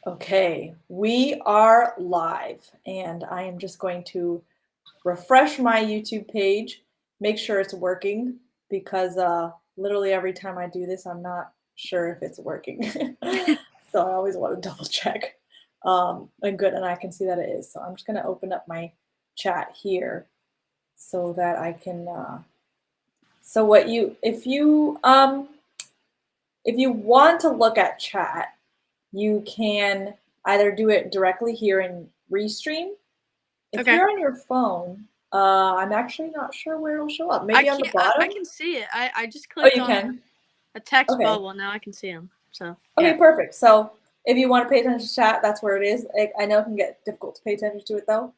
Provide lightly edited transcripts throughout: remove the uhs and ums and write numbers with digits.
Okay, we are live, and I am just going to refresh my YouTube page, make sure it's working because literally every time I do this, I'm not sure if it's working. So I always want to double check. And good, and I can see that it is. So I'm just going to open up my chat here so that I can. So what you, if you want to look at chat, you can either do it directly here in Restream. If Okay. you're on your phone, I'm actually not sure where it'll show up. Maybe on the bottom? I can see it. I just Oh, clicked you on can? a text Okay. bubble. Now I can see them. So, Okay, yeah. perfect. So if you want to pay attention to chat, that's where it is. I know it can get difficult to pay attention to it though.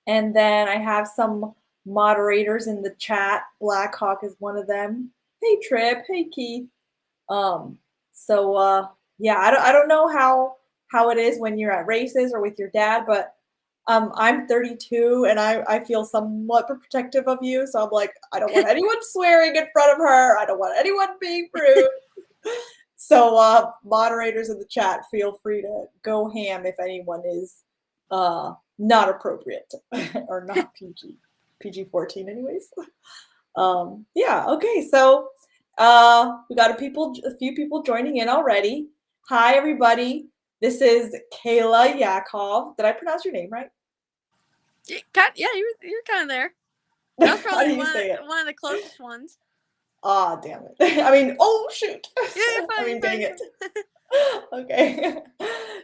And then I have some moderators in the chat. Blackhawk is one of them. Hey Trip, hey Keith. Yeah, I don't know how it is when you're at races or with your dad, but I'm 32 and I feel somewhat protective of you. So I'm like, I don't want anyone swearing in front of her. I don't want anyone being rude. So moderators in the chat, feel free to go ham if anyone is not appropriate or not PG-14 anyways. Yeah, okay, so we got a few people joining in already. Hi everybody. This is Kayla Yaakov. Did I pronounce your name right? Yeah, you're kind of there. That was How do probably you say it? one of the closest ones. Ah, damn it. I mean, oh shoot. Yeah, you're I fine. mean, You're dang fine. it. Okay.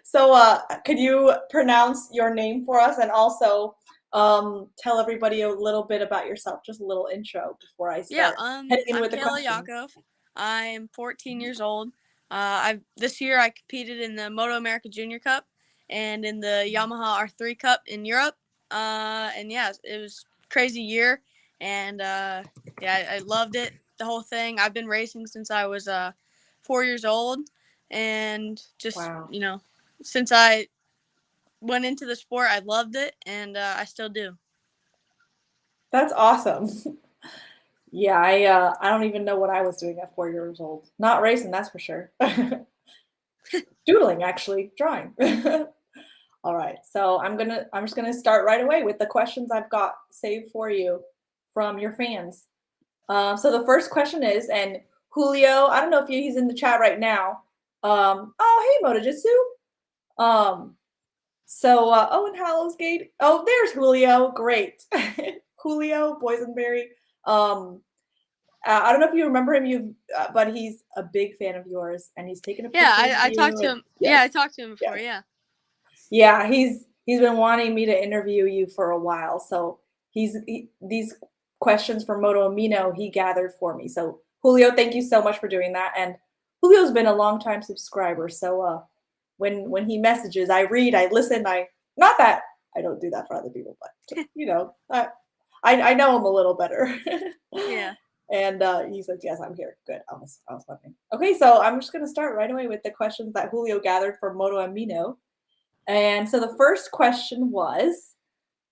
So could you pronounce your name for us and also tell everybody a little bit about yourself, just a little intro before I Yeah. start heading in I'm with the Kayla questions. Yaakov. I'm 14 years old. This year I competed in the Moto America Junior Cup and in the Yamaha R3 Cup in Europe. And yeah, it was a crazy year, and yeah, I loved it, the whole thing. I've been racing since I was 4 years old, and just Wow. since I went into the sport, I loved it, and I still do. That's awesome. Yeah, I don't even know what I was doing at 4 years old. Not racing, that's for sure. Doodling, actually, drawing. All right, so I'm just gonna start right away with the questions I've got saved for you from your fans. So the first question is, and Julio, I don't know if he's in the chat right now. Oh, hey, Motojitsu. Oh, and Hallowsgate. Oh, there's Julio. Great. Julio Boysenberry. I don't know if you remember him, but he's a big fan of yours, and he's taken a picture Yeah, of I talked you. to And him. Yeah, I yes, talked to him before. yes, Yeah. yeah. He's been wanting me to interview you for a while, so these questions from Moto Amino he gathered for me. So Julio, thank you so much for doing that. And Julio's been a longtime subscriber, so when he messages, I read, I listen. I not that I don't do that for other people, but I know him a little better. Yeah. And he says, yes, I'm here. Good. I was wondering. Okay, so I'm just going to start right away with the questions that Julio gathered for Moto Amino. And so the first question was,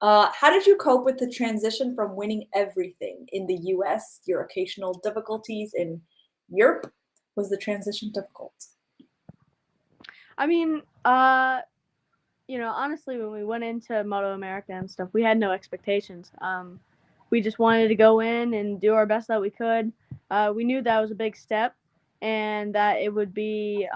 how did you cope with the transition from winning everything in the US, your occasional difficulties in Europe? Was the transition difficult? I mean, honestly, when we went into Moto America and stuff, we had no expectations. We just wanted to go in and do our best that we could. We knew that was a big step and that it would be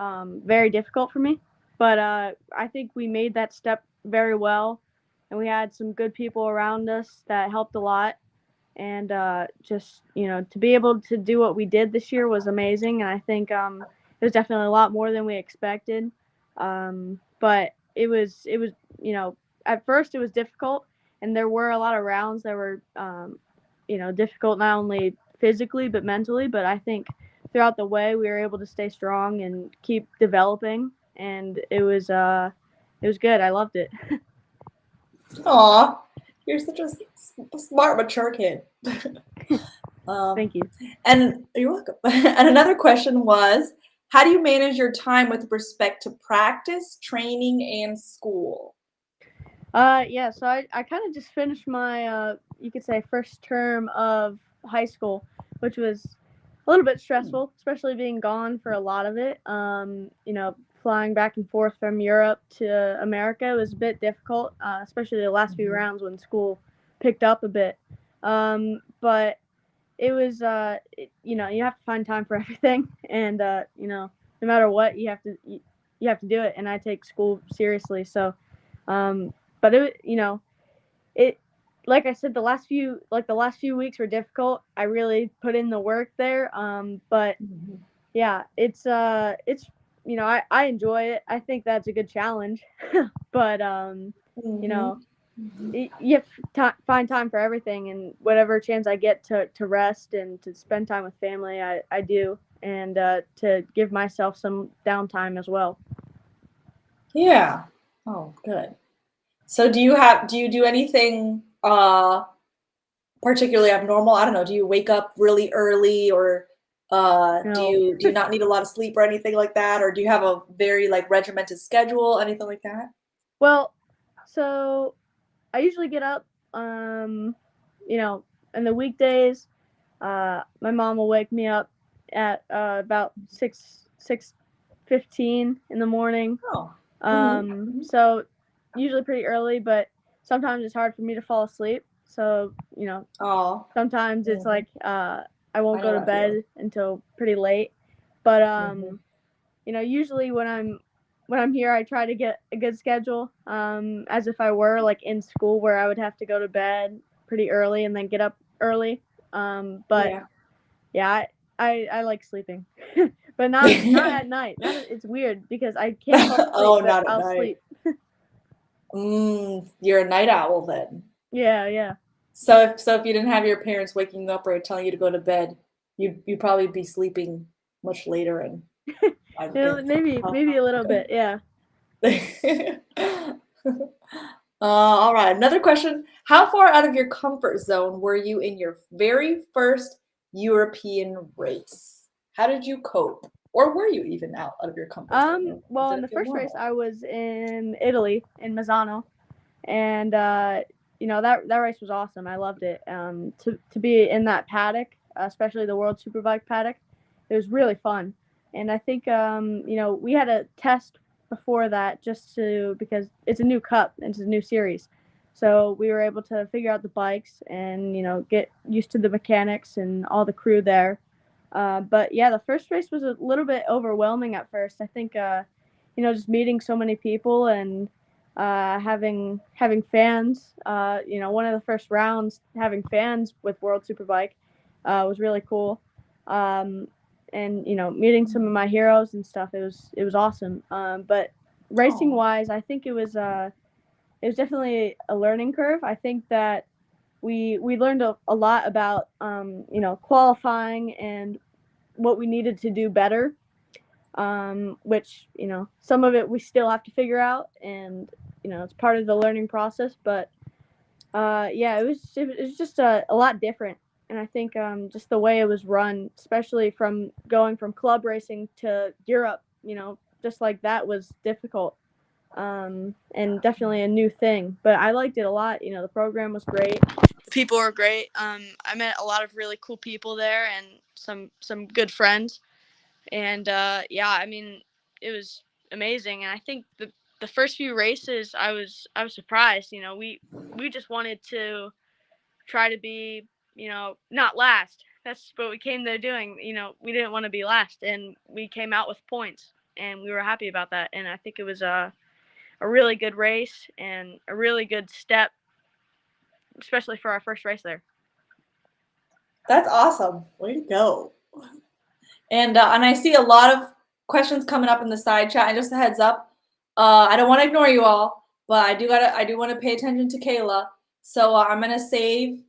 very difficult for me. But I think we made that step very well, and we had some good people around us that helped a lot. And to be able to do what we did this year was amazing. And I think it was definitely a lot more than we expected. But it was at first it was difficult, and there were a lot of rounds that were difficult, not only physically but mentally. But I think throughout the way we were able to stay strong and keep developing, and it was good. I loved it. Aw, you're such a smart, mature kid. Thank you. And you're welcome. And another question was, how do you manage your time with respect to practice, training, and school? Yeah, so I kind of just finished my, you could say, first term of high school, which was a little bit stressful, especially being gone for a lot of it. flying back and forth from Europe to America was a bit difficult, especially the last few Mhm. rounds when school picked up a bit. But it was, you have to find time for everything, and no matter what, you have to do it. And I take school seriously, so. But it like I said, the last few weeks were difficult. I really put in the work there. But Mhm. yeah, it's I enjoy it. I think that's a good challenge. But Mhm. you have to find time for everything, and whatever chance I get to rest and to spend time with family, I do, and to give myself some downtime as well. Yeah. Oh, good. So do you do anything particularly abnormal? I don't know, do you wake up really early or No. do you not need a lot of sleep or anything like that? Or do you have a very like regimented schedule, anything like that? Well, so I usually get up, um, you know, in the weekdays. My mom will wake me up at about 6:15 in the morning. Oh. Mhm. So usually pretty early, but sometimes it's hard for me to fall asleep. So Oh. sometimes it's Mhm. like I won't I know go to that feeling. bed until pretty late. But Mhm. usually when I'm here, I try to get a good schedule, as if I were like in school where I would have to go to bed pretty early and then get up early. But Yeah. yeah, I like sleeping, but not at night. It's weird because I can't fall asleep, Oh, but not at I'll night. sleep. You're a night owl then. Yeah, yeah. So if you didn't have your parents waking you up or telling you to go to bed, you'd probably be sleeping much later and I would guess. Maybe a little bit. Yeah. All right, another question. How far out of your comfort zone were you in your very first European race? How did you cope? Or were you even out of your comfort zone? Or Well, did in it the feel first race, normal? I was in Italy in Mazzano, and that race was awesome. I loved it. To be in that paddock, especially the World Superbike paddock, it was really fun. And I think we had a test before that because it's a new cup and it's a new series, so we were able to figure out the bikes and get used to the mechanics and all the crew there. But yeah, the first race was a little bit overwhelming at first. I think just meeting so many people and having fans. One of the first rounds having fans with World Superbike was really cool. Um, and meeting some of my heroes and stuff. It was awesome. But racing Oh, wise, I think it was definitely a learning curve. I think that we learned a lot about qualifying and what we needed to do better, which some of it we still have to figure out, and it's part of the learning process. But yeah, it was just a lot different, and I think just the way it was run, especially from going from club racing to Europe, just like that was difficult, and definitely a new thing. But I liked it a lot. The program was great. The people were great. I met a lot of really cool people there and some good friends. And yeah, I mean, it was amazing. And I think the first few races, I was surprised. We just wanted to try to be, not last. That's what we came there doing. We didn't want to be last, and we came out with points, and we were happy about that. And I think it was a really good race and a really good step, especially for our first race there. that's awesome. Way to go. And I see a lot of questions coming up in the side chat. And just a heads up, I don't want to ignore you all, but I do want to pay attention to Kayla. So I'm gonna save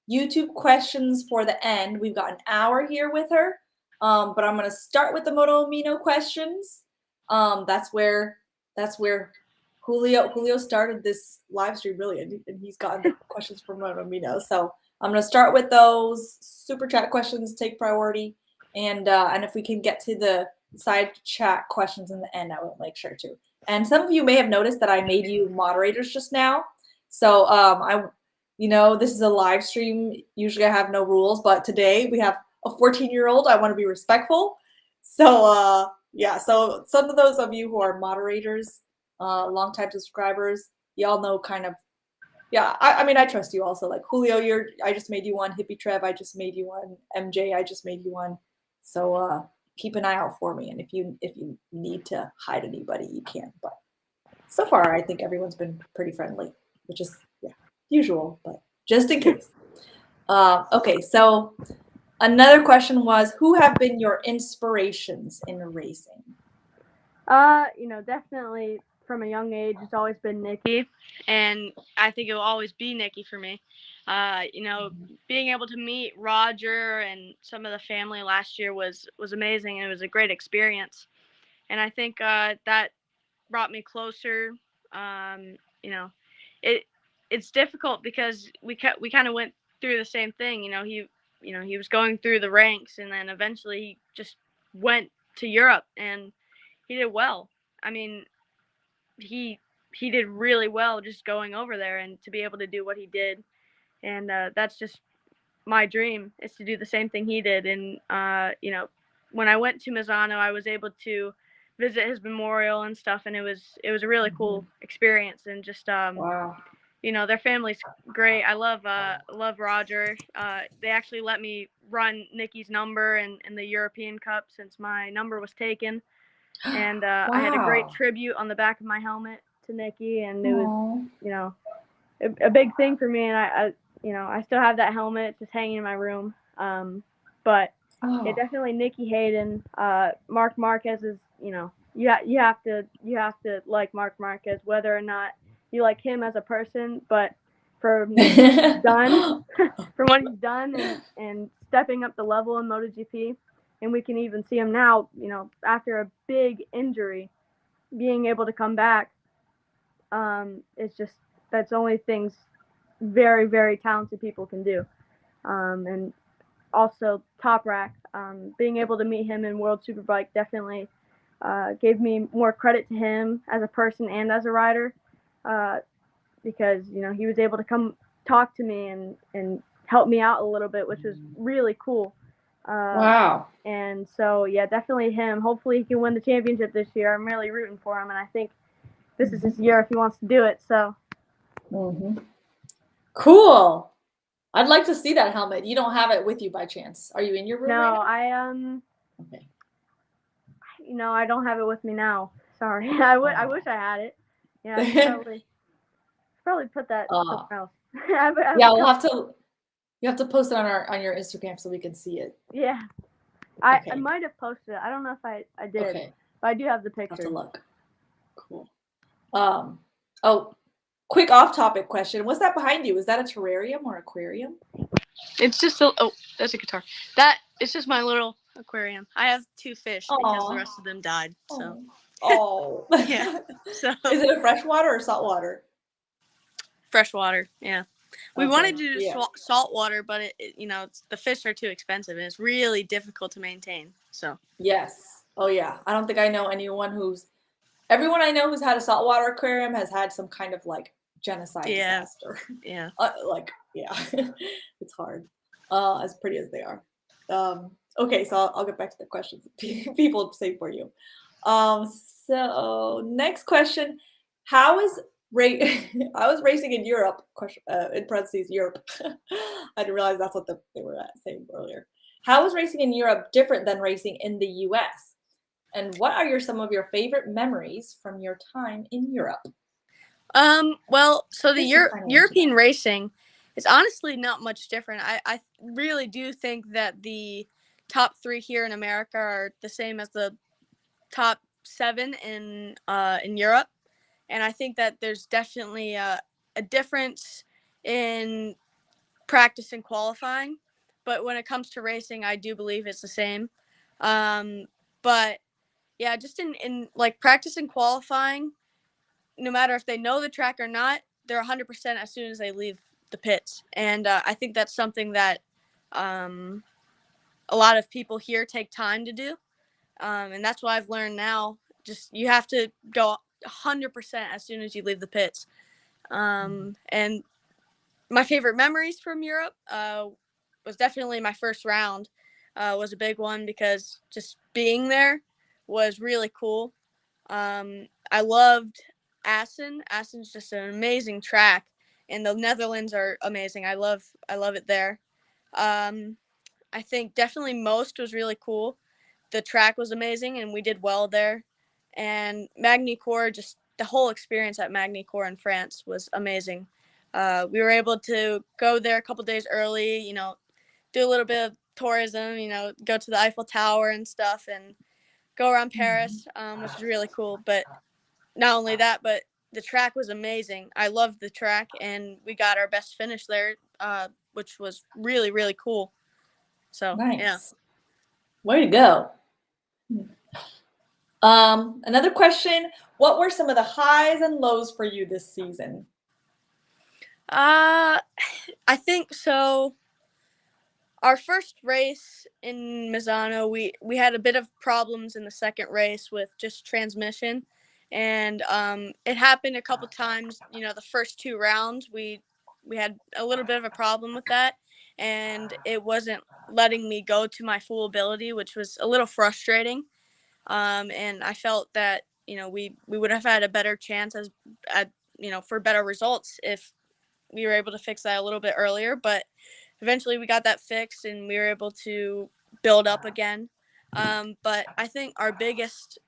YouTube questions for the end. We've got an hour here with her, but I'm gonna start with the Moto Amino questions. That's where Julio started this live stream really, and he's gotten the questions from Moto Amino. So I'm gonna start with those super chat questions. Take priority. And if we can get to the side chat questions in the end, I will make sure to. And some of you may have noticed that I made you moderators just now. So this is a live stream. Usually I have no rules, but today we have a 14-year-old. I want to be respectful. So Yeah, so some of those of you who are moderators, longtime subscribers, y'all know kind of. Yeah, I mean, I trust you also. Like Julio, I just made you one. Hippie Trev, I just made you one. MJ, I just made you one. So keep an eye out for me. And if you need to hide anybody, you can. But so far, I think everyone's been pretty friendly, which is usual, but just in case. Okay, so another question was, who have been your inspirations in racing? Definitely from a young age, it's always been Nikki, and I think it will always be Nikki for me. Being able to meet Roger and some of the family last year was amazing, and it was a great experience. And I think that brought me closer. Um, you know, it it's difficult because we kind of went through the same thing. He was going through the ranks, and then eventually he just went to Europe, and he did well. I mean, he did really well just going over there and to be able to do what he did, and that's just my dream is to do the same thing he did. And when I went to Misano, I was able to visit his memorial and stuff, and it was a really cool experience. And just Wow. their family's great. I love Roger. They actually let me run Nikki's number in the European Cup since my number was taken, and I had a great Wow. tribute on the back of my helmet to Nikki, and it was Aww. a big thing for me. And I still have that helmet just hanging in my room. But yeah, Oh. definitely Nikki Hayden. Mark Marquez is, you have to like Mark Marquez, whether or not you like him as a person, but from what he's done, from what he's done, and stepping up the level in MotoGP, and we can even see him now. After a big injury, being able to come back, it's just that's only things very, very talented people can do. And also Top Rack, being able to meet him in World Superbike definitely gave me more credit to him as a person and as a rider, because he was able to come talk to me and help me out a little bit, which was really cool. Wow. And so yeah, definitely him. Hopefully he can win the championship this year. I'm really rooting for him, and I think this is his year if he wants to do it. So. Cool. I'd like to see that helmet. You don't have it with you by chance. Are you in your room No, right now? Okay. I don't have it with me now. Sorry. I wish I had it. Yeah, I should probably put that somewhere else. Yeah, you have to post it on your Instagram so we can see it. Yeah. Okay. I might have posted it. I don't know if I did. Okay. But I do have the I'll have picture. to look. Cool. Oh, quick off-topic question. What's that behind you? Is that a terrarium or aquarium? It's just that's a guitar. It's just my little aquarium. I have 2 fish because the rest of them died. So. Oh. Yeah. So. Is it a freshwater or saltwater? Freshwater. Yeah. We wanted to do salt water, but the fish are too expensive and it's really difficult to maintain. So. Yes. Oh yeah. I don't think I know everyone I know who's had a saltwater aquarium has had some kind of like genocide disaster. Yeah. It's hard. As pretty as they are. Okay, so I'll get back to the questions people say for you. So next question: How is I was racing in Europe? In parentheses, Europe. I didn't realize that's what they were saying earlier. How is racing in Europe different than racing in the U.S.? And what are some of your favorite memories from your time in Europe? Well, so the European racing is honestly not much different. I really do think that the top 3 here in America are the same as the top 7 in Europe, and I think that there's definitely a difference in practice and qualifying. But when it comes to racing, I do believe it's the same. But yeah, just in like practice and qualifying, no matter if they know the track or not, they're 100% as soon as they leave the pits. And I think that's something that a lot of people here take time to do. And that's what I've learned now. Just you have to go 100% as soon as you leave the pits. And my favorite memories from Europe was definitely my first round was a big one because just being there was really cool. I loved Assen. Assen's just an amazing track, and the Netherlands are amazing. I love it there. I think definitely Most was really cool. The track was amazing, and we did well there. And Magny-Cours, just the whole experience at Magny-Cours in France was amazing. We were able to go there a couple days early, do a little bit of tourism, go to the Eiffel Tower and stuff, and go around Paris, which was really cool. But not only that, but the track was amazing. I loved the track, and we got our best finish there, which was really, really cool. So, Nice. yeah. Way to go. Another question, what were some of the highs and lows for you this season? I think so. Our first race in Misano, we had a bit of problems in the second race with just transmission, and it happened a couple times. The first 2 rounds we had a little bit of a problem with that, and it wasn't letting me go to my full ability, which was a little frustrating. And I felt that we would have had a better chance for better results if we were able to fix that a little bit earlier, but eventually we got that fixed and we were able to build up again. But I think our biggest,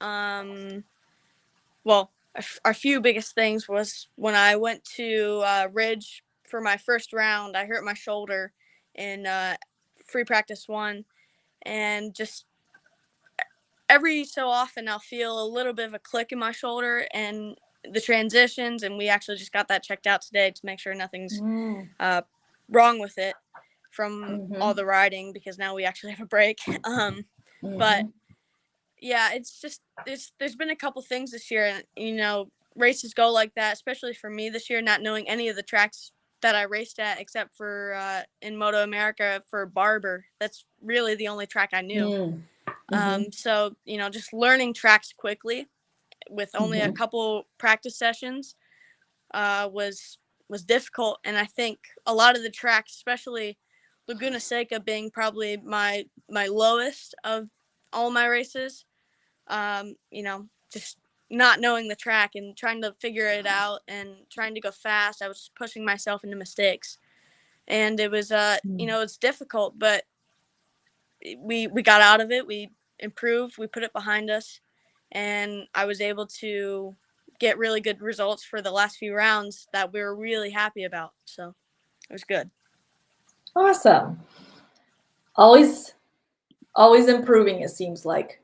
our few biggest things was when I went to Ridge for my first round, I hurt my shoulder in free practice 1, and just every so often I'll feel a little bit of a click in my shoulder and the transitions, and we actually just got that checked out today to make sure nothing's wrong with it from all the riding, because now we actually have a break. But yeah, it's just there's been a couple things this year, and races go like that, especially for me this year, not knowing any of the tracks that I raced at except for in Moto America for Barber. That's really the only track I knew. So just learning tracks quickly with only a couple practice sessions was difficult. And I think a lot of the tracks, especially Laguna Seca being probably my lowest of all my races, just not knowing the track and trying to figure it out and trying to go fast, I was just pushing myself into mistakes, and it was it's difficult, but we got out of it. We improved, we put it behind us, and I was able to get really good results for the last few rounds that we were really happy about. So it was good. Awesome. Always improving, it seems like.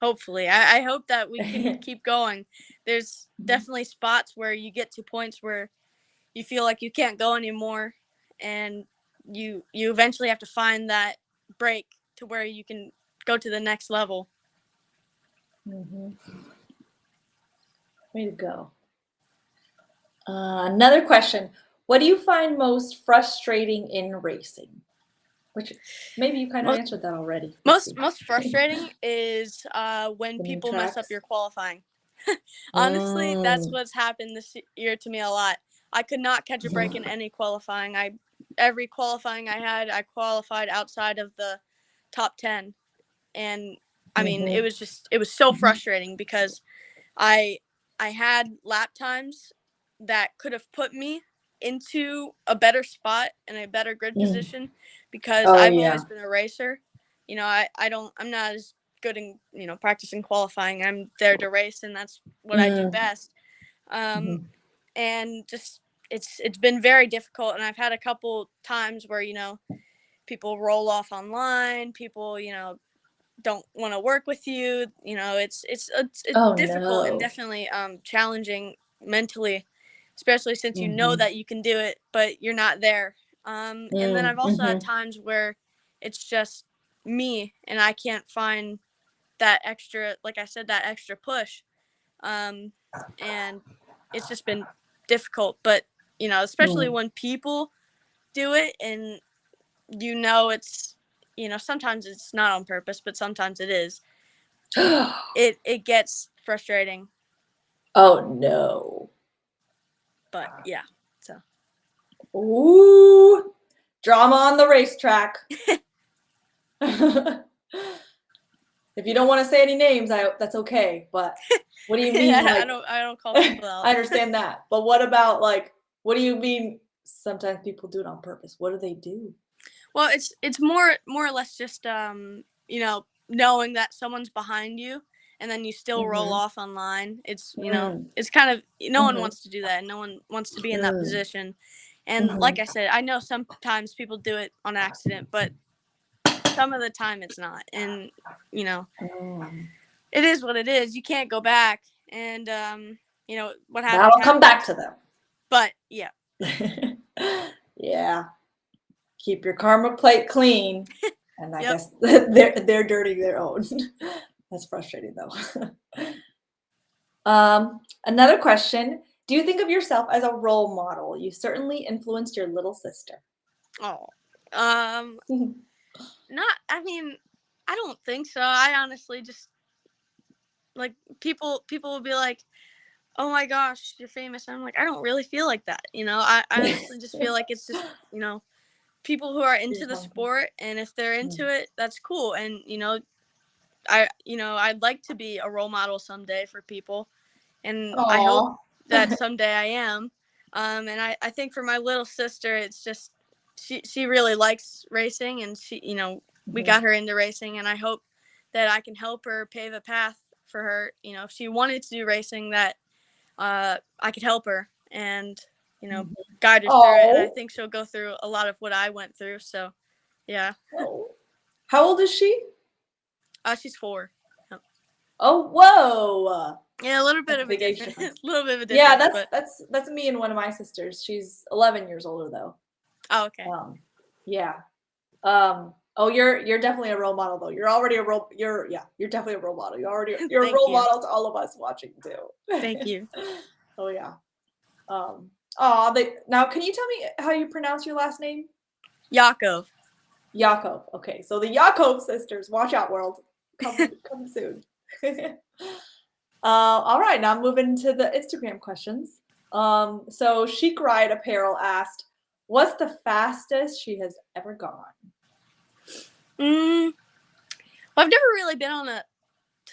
Hopefully. I hope that we can keep going. There's definitely spots where you get to points where you feel like you can't go anymore, and you eventually have to find that break to where you can go to the next level. Way to go. Another question. What do you find most frustrating in racing? Which maybe you kind of answered that already. Most frustrating is when people mess up your qualifying. Honestly, that's what's happened this year to me a lot. I could not catch a break in any qualifying. Every qualifying I had, I qualified outside of the top 10. And I mean, it was so frustrating because I had lap times that could have put me into a better spot and a better grid position, because I've always been a racer. I'm not as good in, practicing qualifying. I'm there to race, and that's what I do best. And just it's been very difficult, and I've had a couple times where, people roll off online, people, don't want to work with you. It's difficult and definitely challenging mentally, especially since you know that you can do it, but you're not there. And then I've also had times where it's just me and I can't find that extra, like I said, that extra push. And it's just been difficult, but especially when people do it, and it's sometimes it's not on purpose, but sometimes it is. It gets frustrating. Oh no. But yeah, so. Ooh, drama on the racetrack. They If you don't want to say any names, that's okay. But what do you mean? I Like, don't call people out. I understand that. But what about like, what do you mean? Sometimes people do it on purpose. What do they do? Well, it's more or less just knowing that someone's behind you, and then you still roll off online. It's it's kind of no one wants to do that, and no one wants to be in that position. And like I said, I know sometimes people do it on accident, but some of the time it's not. And it is what it is. You can't go back, and what happened. That'll come back to them. But yeah. Yeah. Keep your karma plate clean. And I guess they're dirtying their own. That's frustrating though. Another question. Do you think of yourself as a role model? You certainly influenced your little sister. Oh. I mean, I don't think so. I honestly just like people will be like, "Oh my gosh, you're famous." I'm like, I don't really feel like that. I honestly just feel like it's just, people who are into the sport, and if they're into it, that's cool. And I'd like to be a role model someday for people, and I hope that someday I am. And I think for my little sister, it's just she really likes racing, and we got her into racing, and I hope that I can help her pave a path for her. If she wanted to do racing, that I could help her and guide her through it. And I think she'll go through a lot of what I went through. So, yeah. How old is she? She's 4. Oh, whoa. Yeah, a little bit of a difference. A little bit of a difference. Yeah, that's me and one of my sisters. She's 11 years older though. Oh, okay. Yeah. You're definitely a role model though. You're already you're definitely a role model. You're a role model to all of us watching too. Thank you. Oh yeah. Now can you tell me how you pronounce your last name? Yaakov. Yaakov. Okay, so the Yaakov sisters, watch out, world. Come soon. All right, now moving to the Instagram questions. So Chic Ride Apparel asked, "What's the fastest she has ever gone?" Well, I've never really been on a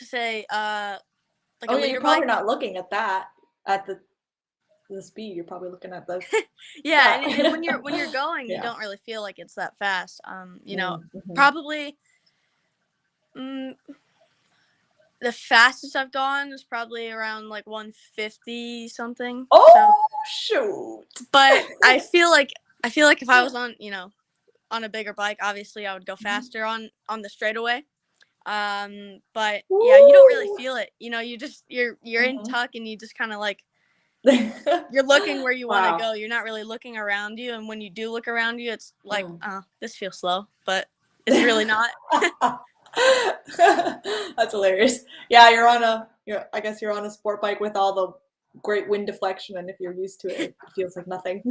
leader you're probably bike. not looking at that at the speed. You're probably looking at the yeah, and when you're going, you don't really feel like it's that fast. Probably the fastest I've gone is probably around like 150 something. Shoot! But I feel like if I was on on a bigger bike, obviously I would go faster on the straightaway. But yeah, you don't really feel it. You're in tuck, and you just kind of like you're looking where you want to go. You're not really looking around you, and when you do look around you, it's like, this feels slow, but it's really not. That's hilarious. Yeah, I guess you're on a sport bike with all the great wind deflection, and if you're used to it, it feels like nothing.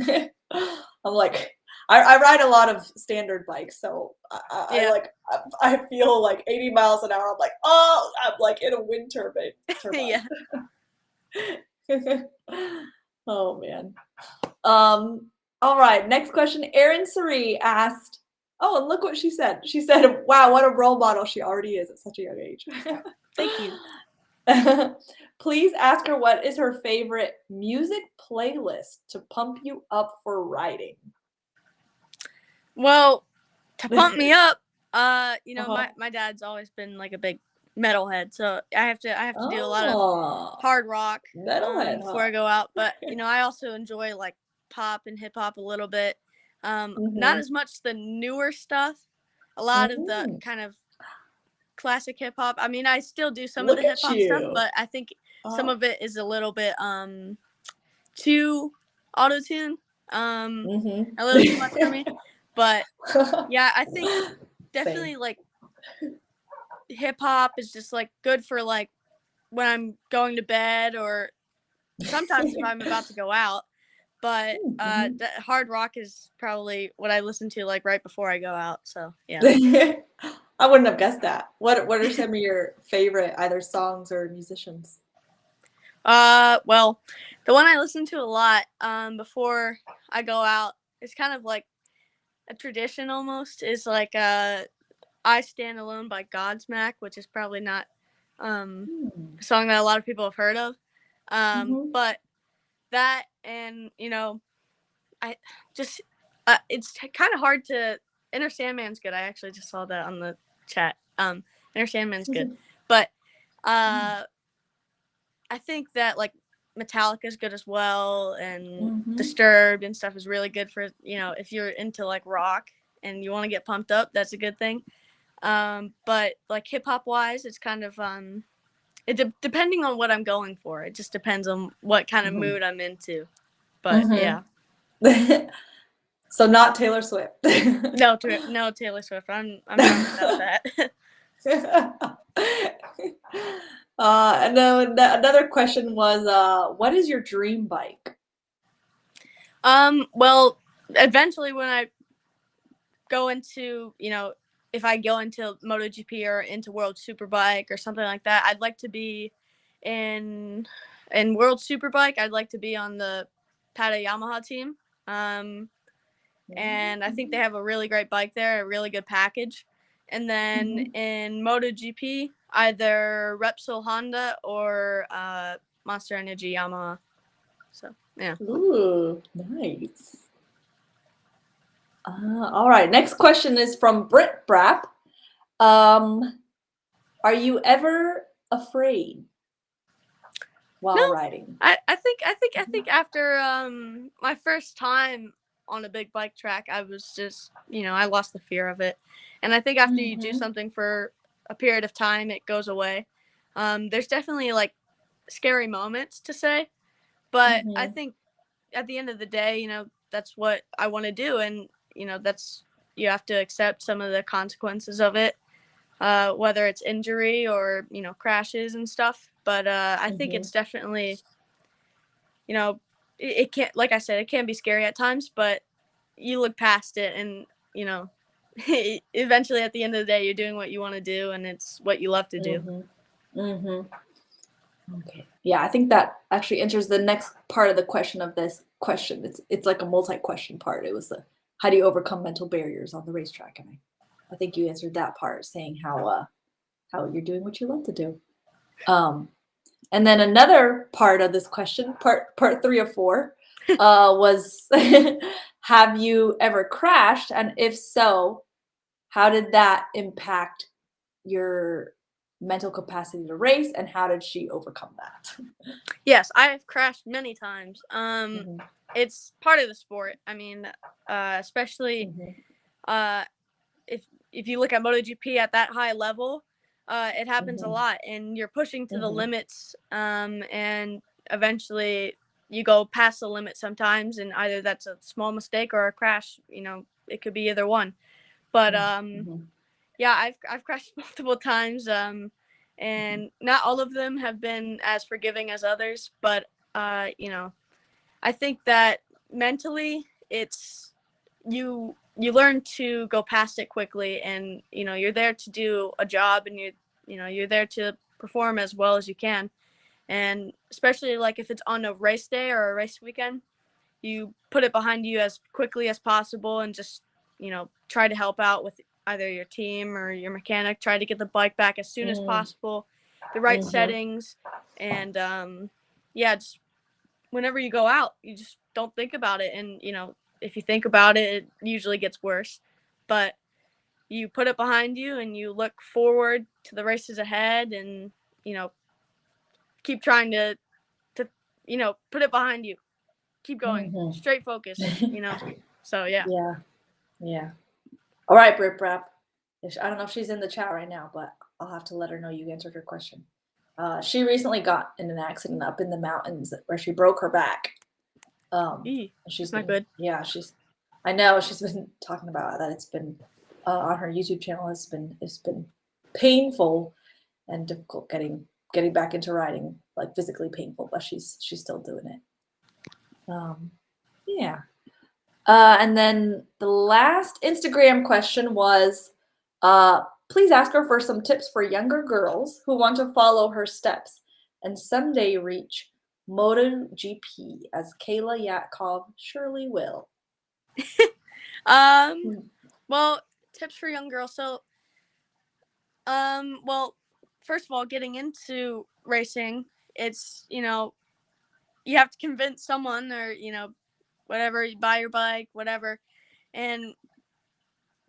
I'm like, I ride a lot of standard bikes, so I feel like 80 miles an hour. I'm like, I'm like in a wind turbine. Yeah. Oh man. All right, next question. Erin Sari asked, and look what she said. She said, "Wow, what a role model she already is at such a young age." Thank you. Please ask her what is her favorite music playlist to pump you up for riding. Well, to pump me up, my dad's always been like a big metalhead, so I have to do a lot of hard rock before I go out. But I also enjoy like pop and hip hop a little bit. Not as much the newer stuff. A lot of the kind of classic hip hop. I mean, I still do some of the hip hop stuff, but I think some of it is a little bit too auto-tune. A little too much for me. But yeah, I think definitely like hip hop is just like good for like when I'm going to bed, or sometimes if I'm about to go out. But hard rock is probably what I listen to like right before I go out. So yeah. I wouldn't have guessed that. What are some of your favorite either songs or musicians? Well, the one I listen to a lot before I go out is kind of like a tradition almost, is like I I Stand Alone by Godsmack, which is probably not a song that a lot of people have heard of. But that, and, I just, it's kind of hard to, Enter Sandman's good. I actually just saw that on the chat. Enter Sandman's good. But I think that, like, Metallica's good as well, and Disturbed and stuff is really good for, if you're into, like, rock and you want to get pumped up, that's a good thing. But, like, hip-hop wise, it's kind of, depending on what I'm going for. It just depends on what kind of mood I'm into. But, yeah. So not Taylor Swift. No, Taylor Swift. I'm not about that. And then another question was, what is your dream bike? Well, eventually when I go into, if I go into MotoGP or into World Superbike or something like that, I'd like to be in World Superbike. I'd like to be on the Pata Yamaha team. And I think they have a really great bike there, a really good package. And then in MotoGP, either Repsol Honda or Monster Energy Yamaha. So, yeah. Ooh, nice. All right. Next question is from Britt Brapp. Are you ever afraid while riding? I think after my first time on a big bike track, I was just, I lost the fear of it. And I think after you do something for a period of time, it goes away. There's definitely, like, scary moments to say, but I think at the end of the day, that's what I want to do. And, that's, you have to accept some of the consequences of it, whether it's injury or, crashes and stuff. But I think it's definitely, it can't, like I said, it can be scary at times, but you look past it and, eventually at the end of the day, you're doing what you want to do and it's what you love to do. Okay. Yeah, I think that actually answers the next part of the question of this question. It's like a multi-question part. It was how do you overcome mental barriers on the racetrack? And I think you answered that part, saying how you're doing what you love to do. And then another part of this question, part 3 of 4, was have you ever crashed? And if so, how did that impact your mental capacity to race, and how did she overcome that? Yes, I have crashed many times. It's part of the sport. I mean, especially if you look at MotoGP at that high level, it happens a lot, and you're pushing to the limits, and eventually you go past the limit sometimes, and either that's a small mistake or a crash. It could be either one. But yeah, I've crashed multiple times, and not all of them have been as forgiving as others. But I think that mentally, it's you learn to go past it quickly, and you're there to do a job, and you're there to perform as well as you can. And especially, like, if it's on a race day or a race weekend, you put it behind you as quickly as possible and just try to help out with either your team or your mechanic. Try to get the bike back as soon as possible, the right settings, and just whenever you go out, you just don't think about it. And if you think about it, it usually gets worse. But you put it behind you and you look forward to the races ahead, and keep trying to put it behind you. Keep going, straight focus. So yeah. Yeah. All right, Britt Brapp. I don't know if she's in the chat right now, but I'll have to let her know you answered her question. She recently got in an accident up in the mountains where she broke her back. She's not good. Yeah, I know she's been talking about that. It's been on her YouTube channel. It's been painful and difficult getting back into riding, like physically painful, but she's still doing it. Yeah. And then the last Instagram question was, please ask her for some tips for younger girls who want to follow her steps and someday reach MotoGP, as Kayla Yaakov surely will. Well, tips for young girls. So Well, first of all, getting into racing, it's, you have to convince someone or, whatever, you buy your bike, whatever. And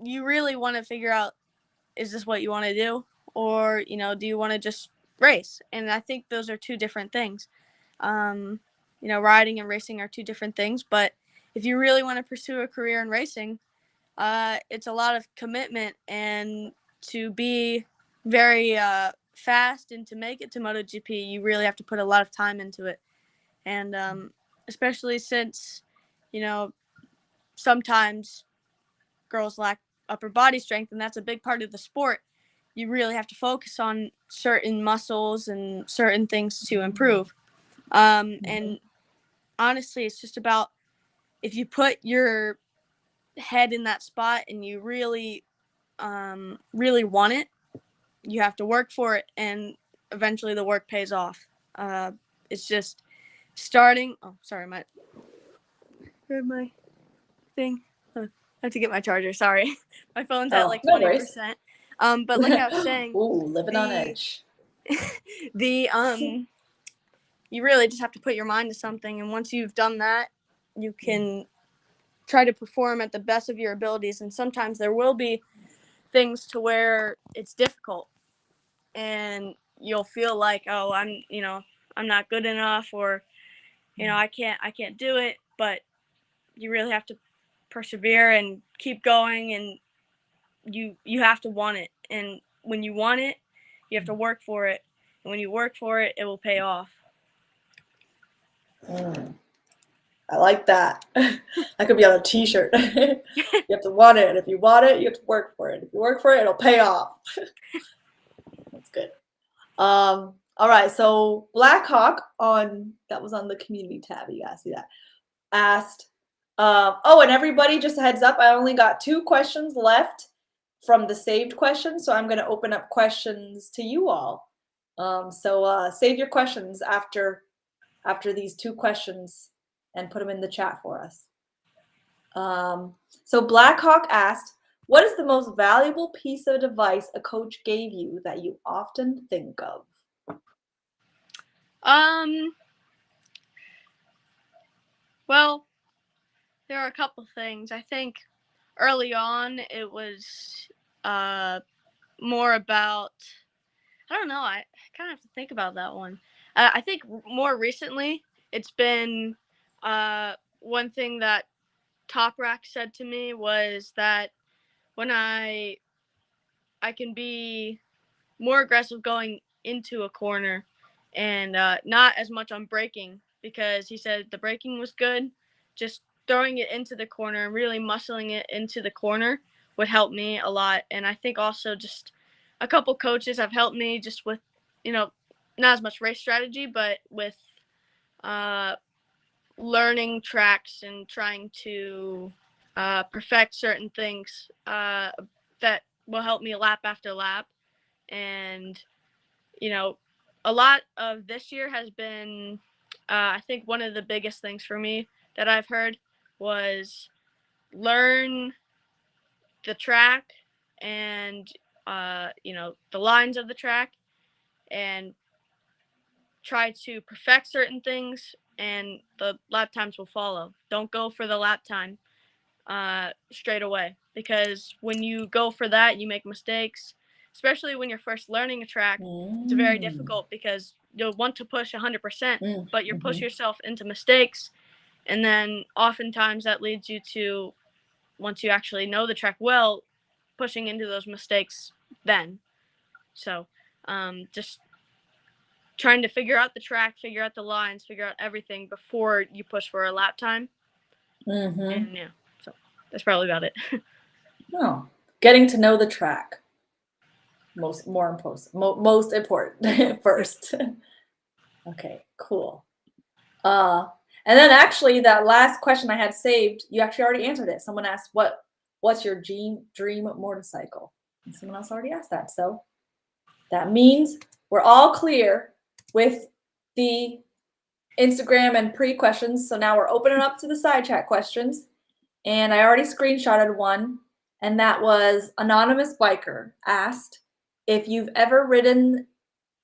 you really want to figure out, is this what you want to do? Or, do you want to just race? And I think those are two different things. Riding and racing are two different things. But if you really want to pursue a career in racing, it's a lot of commitment, and to be very fast and to make it to MotoGP, you really have to put a lot of time into it. And especially since, sometimes girls lack upper body strength, and that's a big part of the sport. You really have to focus on certain muscles and certain things to improve. And honestly, it's just about, if you put your head in that spot and you really, really want it, you have to work for it, and eventually the work pays off. It's just starting. Oh, sorry, my thing. I have to get my charger. Sorry, my phone's at like 20%. But like I was saying, ooh, living on edge. You really just have to put your mind to something, and once you've done that, you can try to perform at the best of your abilities. And sometimes there will be things to where it's difficult, and you'll feel like, oh, I'm not good enough, or I can't do it. But you really have to persevere and keep going, and you have to want it. And when you want it, you have to work for it, and when you work for it, it will pay off. I like that. That could be on a t-shirt. You have to want it. If you want it, you have to work for it. If you work for it, it'll pay off. That's good. All right. So Blackhawk that was on the community tab. You guys see that? Asked. And everybody, just a heads up. I only got 2 questions left from the saved questions, so I'm going to open up questions to you all. So save your questions after these 2 questions and put them in the chat for us. So Blackhawk asked, what is the most valuable piece of advice a coach gave you that you often think of? Well, there are a couple things. I think early on it was more about, I don't know, I kind of have to think about that one. I think more recently it's been one thing that Top Rack said to me was that when I can be more aggressive going into a corner and not as much on braking, because he said the braking was good. Just throwing it into the corner and really muscling it into the corner would help me a lot. And I think also just a couple coaches have helped me just with, not as much race strategy, but with learning tracks and trying to perfect certain things that will help me lap after lap. And, a lot of this year has been, I think one of the biggest things for me that I've heard was learn the track and, the lines of the track, and try to perfect certain things, and the lap times will follow. Don't go for the lap time straight away, because when you go for that, you make mistakes, especially when you're first learning a track. It's very difficult because you'll want to push 100%, but you push yourself into mistakes, and then oftentimes that leads you to, once you actually know the track well, pushing into those mistakes then. So just trying to figure out the track, figure out the lines, figure out everything before you push for a lap time. And yeah, so that's probably about it. Getting to know the track. Most important first. Okay, cool. And then actually that last question I had saved, you actually already answered it. Someone asked, what's your dream motorcycle? And someone else already asked that. So that means we're all clear with the Instagram and pre-questions. So now we're opening up to the side chat questions. And I already screenshotted one, and that was Anonymous Biker asked, if you've ever ridden,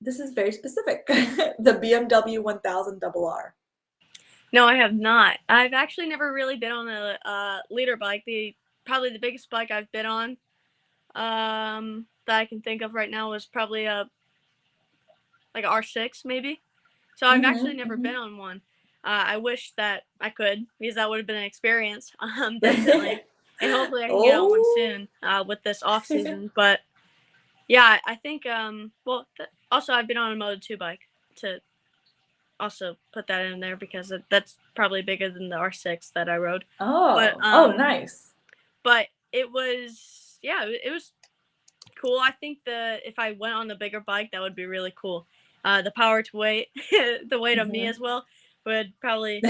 this is very specific, the BMW 1000RR. No, I have not. I've actually never really been on a leader bike. Probably the biggest bike I've been on that I can think of right now was probably a R6 maybe. So I've actually never been on one. I wish that I could, because that would have been an experience, definitely. And hopefully I can get on one soon with this off season. But yeah, I think also I've been on a Moto2 bike, to also put that in there, because that's probably bigger than the R6 that I rode. But Nice. But it was cool. I think if I went on the bigger bike, that would be really cool. The power to weight, the weight of me as well, would probably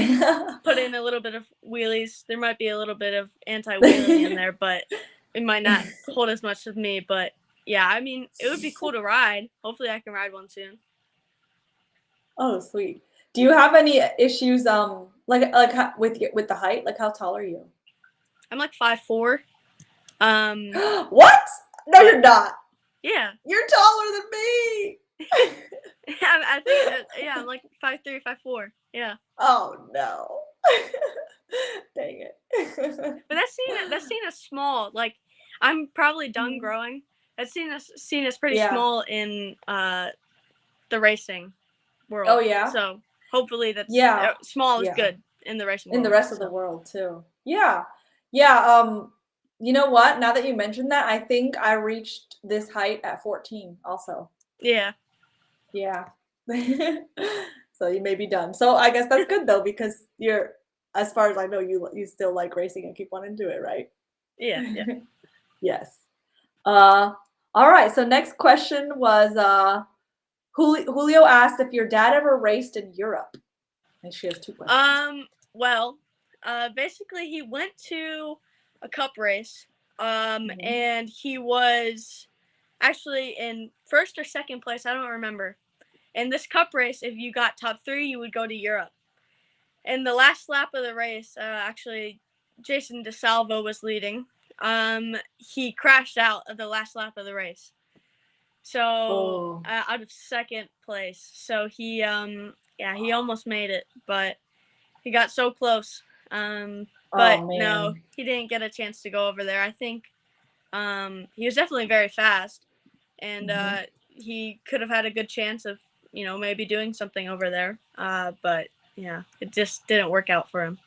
put in a little bit of wheelies. There might be a little bit of anti-wheeling in there, but it might not hold as much of me. But yeah, I mean, it would be cool to ride. Hopefully I can ride one soon. Oh, sweet. Do you have any issues like with the height? Like, how tall are you? I'm like 5'4". What? No, you're not. Yeah. You're taller than me. I think I'm like 5'3", 5'4". Yeah. Oh no. Dang it. But that's seen as small. Like, I'm probably done growing. That's seen as pretty small in the racing world. Oh yeah. So hopefully that's small is good in the racing world. In the rest of the world too. Yeah. Yeah. You know what? Now that you mentioned that, I think I reached this height at 14 also. Yeah. Yeah. So you may be done. So I guess that's good though, because you're, as far as I know, you still like racing and keep wanting to do it, right? Yeah. Yeah. Yes. All right. So next question was Julio asked if your dad ever raced in Europe. And she has 2 questions. Well, basically he went to a cup race, and he was actually in first or second place. I don't remember. In this cup race, if you got top 3, you would go to Europe. In the last lap of the race, actually, Jason Desalvo was leading. He crashed out of the last lap of the race. So out of second place. So he almost made it, but he got so close. But no, he didn't get a chance to go over there. I think he was definitely very fast, and he could have had a good chance of, maybe doing something over there. But yeah, it just didn't work out for him.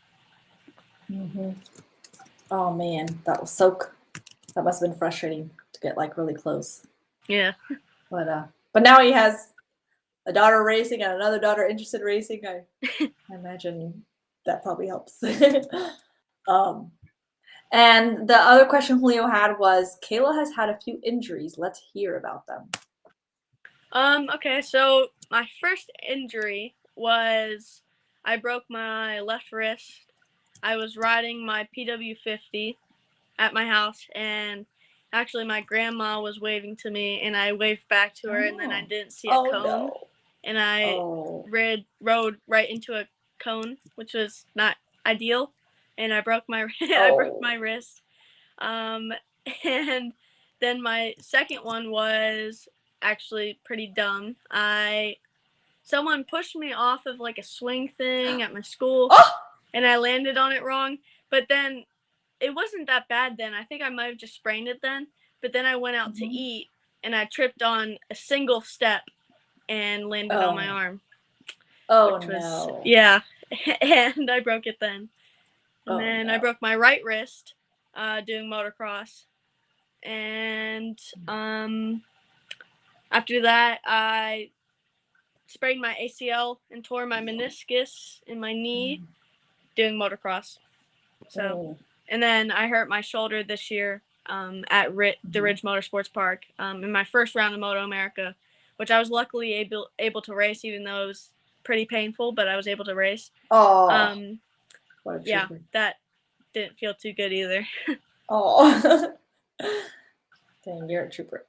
Oh man, that must have been frustrating to get like really close. Yeah. But now he has a daughter racing and another daughter interested in racing. I imagine that probably helps. And the other question Julio had was, Kayla has had a few injuries. Let's hear about them. Okay, so my first injury was I broke my left wrist. I was riding my PW50 at my house, and actually my grandma was waving to me, and I waved back to her, and then I didn't see a cone, and I rode right into a cone, which was not ideal, and I broke my wrist. And then my second one was actually pretty dumb. Someone pushed me off of like a swing thing at my school, and I landed on it wrong. But then it wasn't that bad then. I think I might have just sprained it then. But then I went out to eat, and I tripped on a single step and landed on my arm. No. Yeah, and I broke it then. And then I broke my right wrist doing motocross. And after that, I sprained my ACL and tore my meniscus in my knee doing motocross. So, and then I hurt my shoulder this year at the Ridge Motorsports Park in my first round of Moto America, which I was luckily able to race, even though it was pretty painful, but I was able to race. Yeah, that didn't feel too good either. Dang, you're a trooper.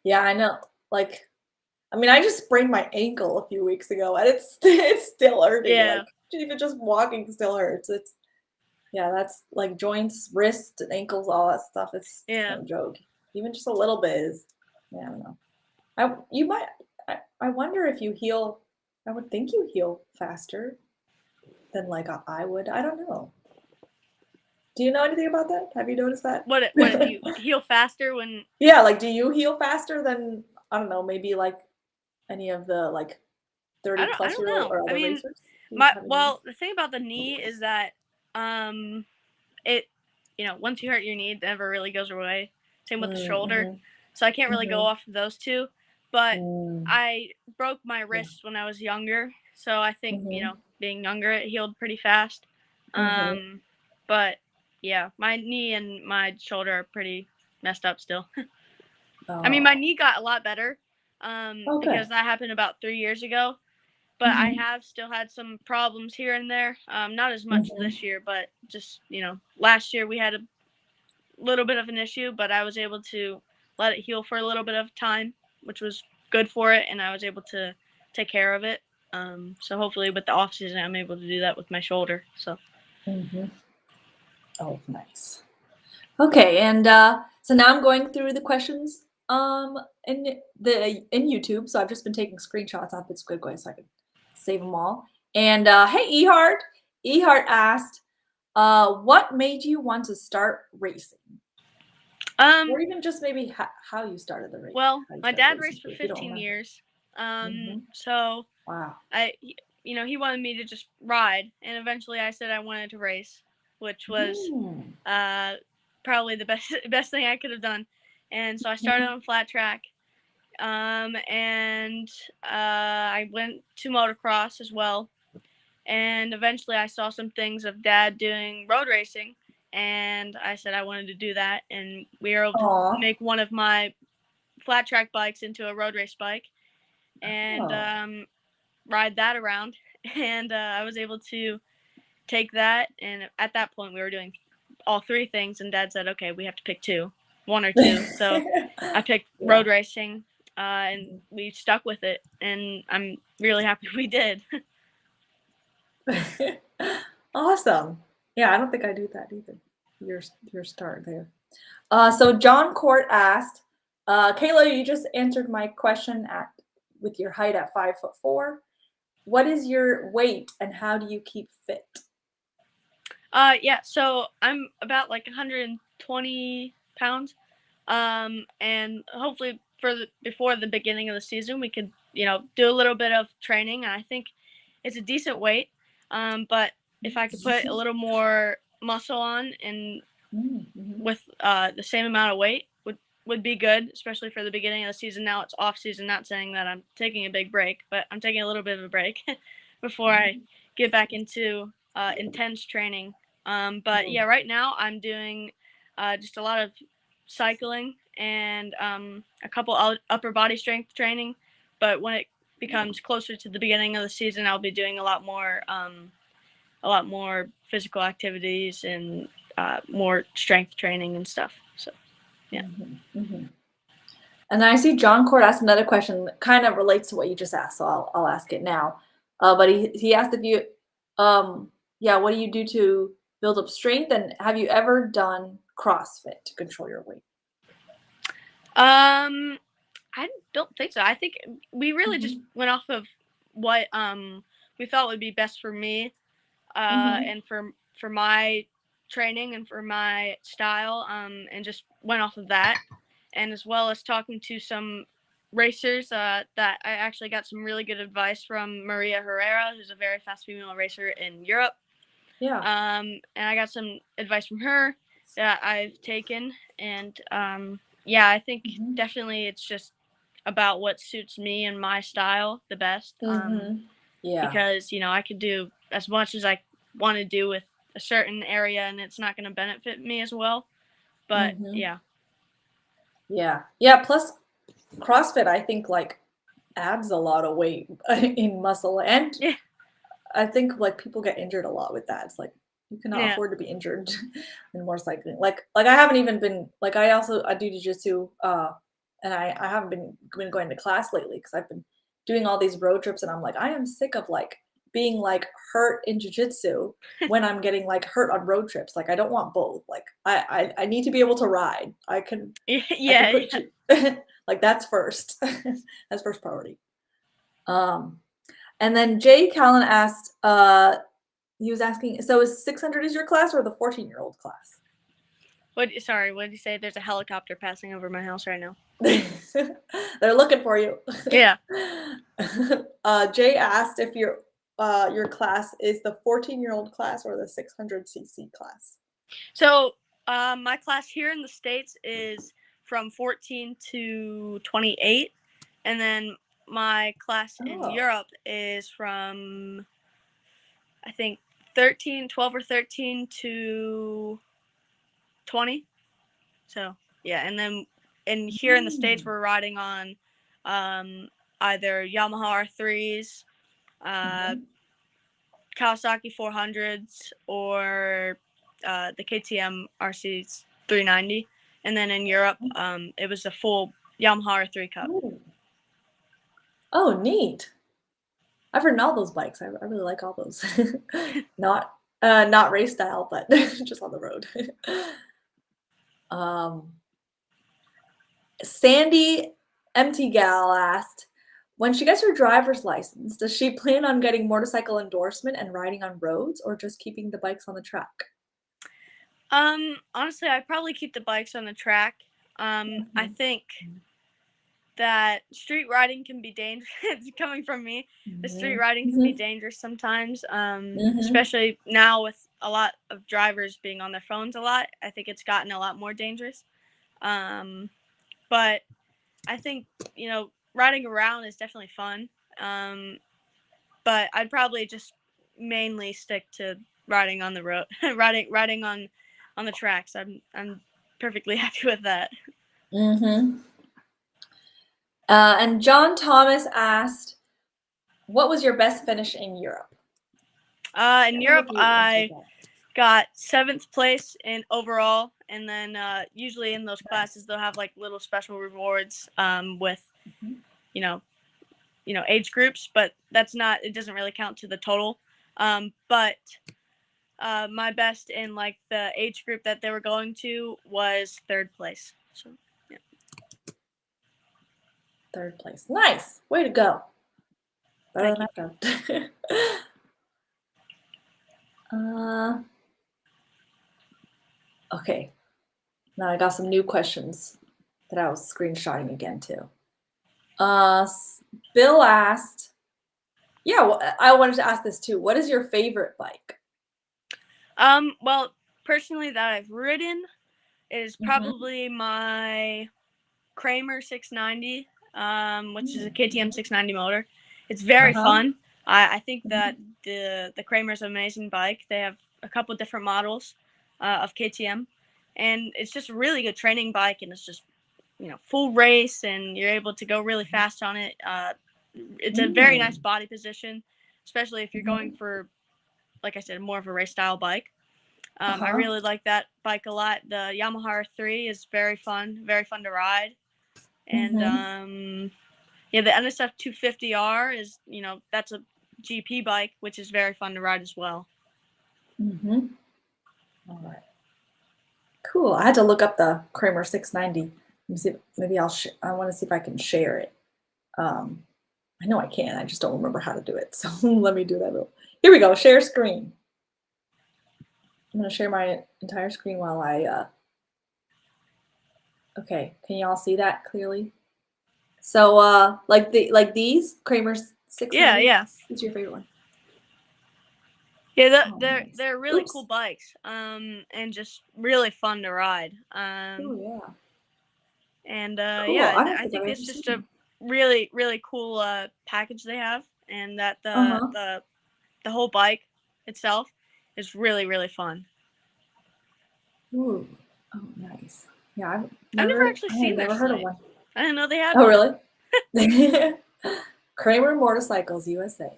Yeah, I know. Like, I mean, I just sprained my ankle a few weeks ago, and it's still hurting. Yeah. Like, even just walking still hurts. That's like joints, wrists, and ankles, all that stuff. It's no joke. Even just a little bit is Yeah, I don't know. I wonder if you heal. I would think you heal faster than like I would. I don't know. Do you know anything about that? Have you noticed that? What if you heal faster when? Yeah, like do you heal faster than I don't know, maybe like any of the like 30 I plus don't year old know. or I other mean, racers? Do you have any notice? the thing about the knee is that it, once you hurt your knee, it never really goes away. Same with the shoulder. Mm-hmm, So I can't really go mm-hmm, off of those two. But mm, I broke my yeah. wrist when I was younger. So I think, Mm-hmm, being younger, it healed pretty fast. mm-hmm. But yeah, my knee and my shoulder are pretty messed up still. I mean, my Oh, knee got a lot better okay. because that happened about 3 years ago. But I Mm-hmm, have still had some problems here and there. Not as much mm-hmm. this year, but just, last year we had a little bit of an issue, but I was able to let it heal for a little bit of time, which was good for it, and I was able to take care of it. So hopefully with the off season, I'm able to do that with my shoulder. So Mm-hmm. Oh, nice. Okay, and so now I'm going through the questions in YouTube. So I've just been taking screenshots off It's Good so I can save them all. And hey, Ehart asked, what made you want to start racing, um, or even just maybe how you started the race, well, how you my started dad racing raced for too, if you don't 15 remember. years. Hmm. So Wow. he wanted me to just ride, and eventually I said I wanted to race, which was Mm. uh, probably the best thing I could have done. And so I started on flat track, and I went to motocross as well. And eventually I saw some things of Dad doing road racing, and I said I wanted to do that. And we were able to Aw. make one of my flat track bikes into a road race bike, and Oh. ride that around. And I was able to take that. And at that point, we were doing all three things. And Dad said, "Okay, we have to pick one or two." So I picked Yeah. road racing, and we stuck with it. And I'm really happy we did. Awesome. Yeah, I don't think I do that either. Your start there. So John Court asked, Kayla, you just answered my question with your height at 5'4". What is your weight and how do you keep fit? Yeah. So I'm about like 120 pounds. And hopefully before the beginning of the season, we could, do a little bit of training. And I think it's a decent weight. But if I could put a little more muscle on and Mm-hmm. with the same amount of weight would be good, especially for the beginning of the season. Now it's off season. Not saying that I'm taking a big break, but I'm taking a little bit of a break before I get back into intense training. But yeah, right now I'm doing just a lot of cycling and a couple upper body strength training. But when it becomes closer to the beginning of the season, I'll be doing a lot more physical activities and more strength training and stuff. So, yeah. Mm-hmm. Mm-hmm. And I see John Court asked another question that kind of relates to what you just asked, so I'll ask it now. But he asked if you, what do you do to build up strength, and have you ever done CrossFit to control your weight? I don't think so. I think we really just Mm-hmm. went off of what we felt would be best for me Mm-hmm. and for my training and for my style and just went off of that, and as well as talking to some racers that I actually got some really good advice from Maria Herrera, who's a very fast female racer in Europe. Yeah. And I got some advice from her that I've taken, and yeah, I think Mm-hmm. definitely it's just about what suits me and my style the best. Mm-hmm. Yeah. Because I could do as much as I want to do with a certain area, and it's not going to benefit me as well. But Mm-hmm. yeah, Yeah. Yeah. Plus, CrossFit, I think, like adds a lot of weight in muscle, and yeah, I think like people get injured a lot with that. It's like you cannot yeah, afford to be injured in more cycling. Like I haven't even been like I do jujitsu, and I haven't been going to class lately because I've been doing all these road trips, and I'm like I am sick of like being like hurt in jujitsu when I'm getting like hurt on road trips. Like I don't want both. Like I need to be able to ride. I can yeah, put yeah. you Like that's first. That's first priority. And then Jay Callan asked, he was asking, so is 600 is your class or the 14-year-old class? Sorry, what did you say? There's a helicopter passing over my house right now. They're looking for you. Yeah. Jay asked if your class is the 14-year-old class or the 600cc class. So my class here in the States is from 14 to 28, and then my class in Europe is from, I think, 12 or 13 to 20. So yeah, and then here in the States we're riding on either Yamaha R3s, Kawasaki 400s, or the KTM RC 390, and then in Europe it was a full Yamaha R3 Cup. Ooh. Oh, neat! I've ridden all those bikes. I really like all those. Not race style, but just on the road. Sandy MT Gal asked, when she gets her driver's license, does she plan on getting motorcycle endorsement and riding on roads, or just keeping the bikes on the track? Honestly, I'd probably keep the bikes on the track. I think that street riding can be dangerous. It's coming from me. The street riding can be dangerous sometimes, especially now with a lot of drivers being on their phones a lot. I think it's gotten a lot more dangerous. But I think, riding around is definitely fun. But I'd probably just mainly stick to riding on the road, riding on the tracks. I'm perfectly happy with that. And John Thomas asked, what was your best finish in Europe? In Europe, I got 7th place in overall, and then usually in those classes they'll have like little special rewards with age groups, but it doesn't really count to the total. But my best in like the age group that they were going to was 3rd place. So yeah. 3rd place. Nice. Way to go. Better than I done. Okay. Now I got some new questions that I was screenshotting again too. Bill asked, I wanted to ask this too. What is your favorite bike? Well, personally that I've ridden is probably my Kramer 690, which is a KTM 690 motor. It's very fun. I think that the Kramer's an amazing bike. They have a couple different models of KTM, and it's just a really good training bike, and it's just full race, and you're able to go really fast on it. It's a very nice body position, especially if you're going for, like I said, more of a race style bike. I really like that bike a lot. The Yamaha R3 is very fun to ride. And the NSF 250R is, that's a GP bike, which is very fun to ride as well. All right. Cool. I had to look up the Kramer 690. Let me see. Maybe I want to see if I can share it. I know I can. I just don't remember how to do it. So let me do that. Here we go. Share screen. I'm going to share my entire screen while I. Okay. Can you all see that clearly? So like these Kramer 690. Yeah. What's your favorite one? Yeah, they're really cool bikes. And just really fun to ride. Oh yeah. And cool. yeah, I think it's just a really, really cool package they have, and that the whole bike itself is really, really fun. Ooh. Oh, nice. Yeah, I've never actually seen never heard of one. I didn't know they had one. Oh, really? Kramer Motorcycles USA.